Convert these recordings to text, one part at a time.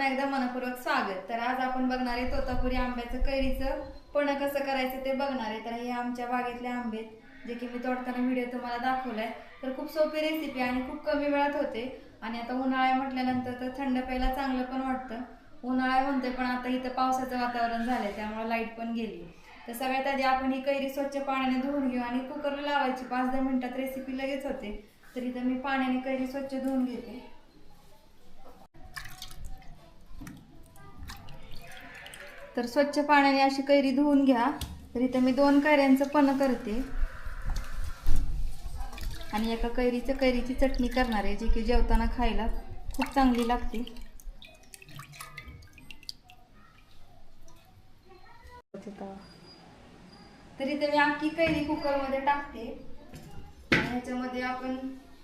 पुन्हा एकदा मनपूर्वक स्वागत। तर आज आपण बघणार आहे तोतापुरी आंब्याचं कैरीचं पण कसं करायचं ते बघणार आहे। तर हे आमच्या बागेतले आंबे जे की मी तोडताना व्हिडिओ तुम्हाला दाखवलाय। तर खूप सोपी रेसिपी आणि खूप कमी वेळात होते आणि आता उन्हाळा म्हटल्यानंतर तर थंड प्यायला चांगलं पण वाटतं। उन्हाळा म्हणते पण आता इथं पावसाचं वातावरण झालंय त्यामुळे लाईट पण गेली। तर सगळ्यात आधी आपण ही कैरी स्वच्छ पाण्याने धुवून घेऊ आणि कुकरला लावायची। 5-10 मिनिटात रेसिपी लगेच होते। तर इथं मी पाण्याने कैरी स्वच्छ धुवून घेते। तर स्वच्छ पाण्याने अशी कैरी धुवून घ्या। तर इथे मी 2 कैऱ्यांचं पण करते आणि एका कैरीची चटणी करणार आहे जी की जेवताना खायला खूप चांगली लागते। तर इथे मी अख्खी कैरी कुकर मध्ये टाकते आणि ह्याच्यामध्ये आपण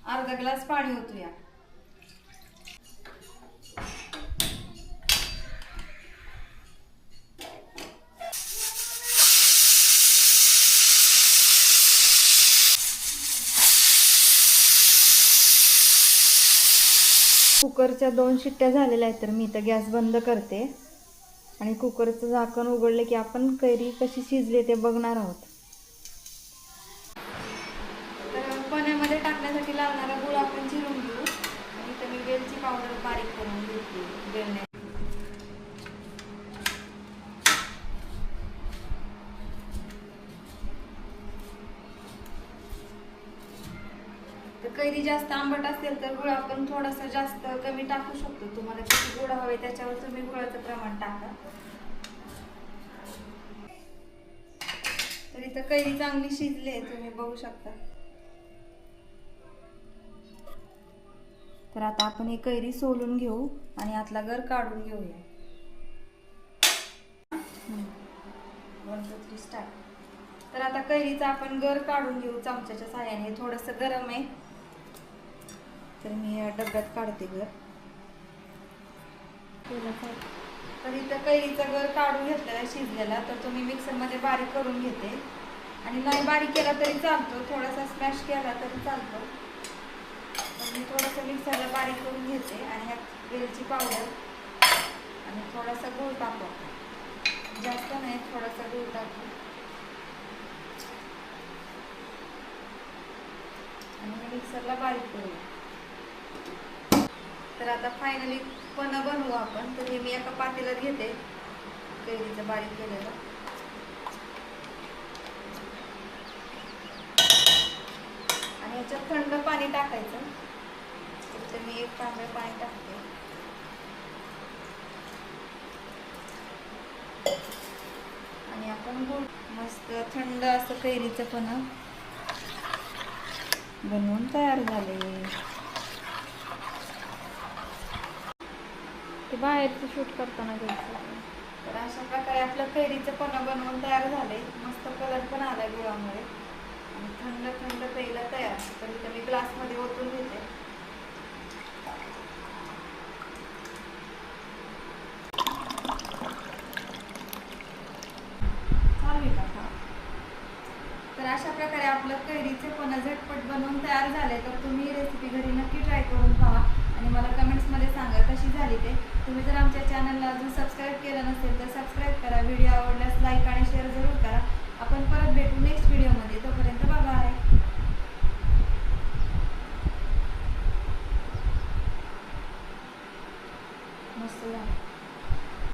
अर्धा ग्लास पाणी ओतूया। कुकरच्या 2 शिट्ट्या झालेल्या आहेत। तर मी इथं गॅस बंद करते आणि कुकरचं झाकण उघडले की आपण कैरी कशी शिजली ते बघणार आहोत। तर पाण्यामध्ये टाकण्यासाठी लागणारा गूळ आपण चिरून घेऊ आणि इथं मी वेलची पावडर बारीक करून घेतली। तर कैरी जास्त आंबट असेल तर गुळ आपण थोडासा जास्त कमी टाकू शकतो। तुम्हाला किती गोड हवे त्याच्यावर तुम्ही गुळाचं प्रमाण टाका। तर इथं कैरी चांगली शिजली तुम्ही बघू शकता। तर आता आपण ही कैरी सोलून घेऊ आणि आतला गर काढून घेऊया। 1 2 3 स्टार्ट। तर आता कैरीचा आपण गर काढून घेऊ चमच्याच्या साहाय्याने। थोडंसं गरम आहे तर मी या डब्यात काढते गर। तर इथं कैरीचा गर काढून घेतलेला शिजलेला तर तुम्ही मिक्सर मध्ये बारीक करून घेते आणि नाही बारीक केला तरी चालतो, थोडासा स्मॅश केला तरी चालतो। तर मी थोडंसं मिक्सरला बारीक करून घेते आणि ह्यात वेलची पावडर आणि थोडासा गूळ टाकू। जास्त नाही, थोडासा गूळ टाकू आणि मिक्सरला बारीक करू। तर आता फायनली पण बनवू आपण। तर हे मी एका पातेल्यात घेते कैरीचं बारीक केलेलं आणि याच्यात थंड पाणी टाकायचं। तर मी 1 तांब्या पाणी टाकते आणि आपण गूळ मस्त थंड असं कैरीचं पण बनवून तयार झाले। ते बाहेरचं शूट करताना घ्यायचं। तर अशा प्रकारे आपलं कैरीचं पण बनवून तयार झाले। मस्त कलर पण आला गुळामुळे आणि थंड थंड प्यायला तयार। तर इथं मी ग्लासमध्ये ओतून घेते। तर अशा प्रकारे आपलं कैरीचे पण झटपट बनवून तयार झाले। तर तुम्ही ही रेसिपी घरी नक्की ट्राय करून पहा आणि मला कमेंट्समध्ये सांगा कशी झाली ते। तुम्ही जर आमच्या चॅनलला अजून सबस्क्राईब केलं नसेल तर सबस्क्राईब करा। व्हिडिओ आवडल्यास लाईक आणि शेअर जरूर करा। आपण परत भेटू नेक्स्ट व्हिडिओमध्ये। तोपर्यंत बाय बाय। मस्त झालं।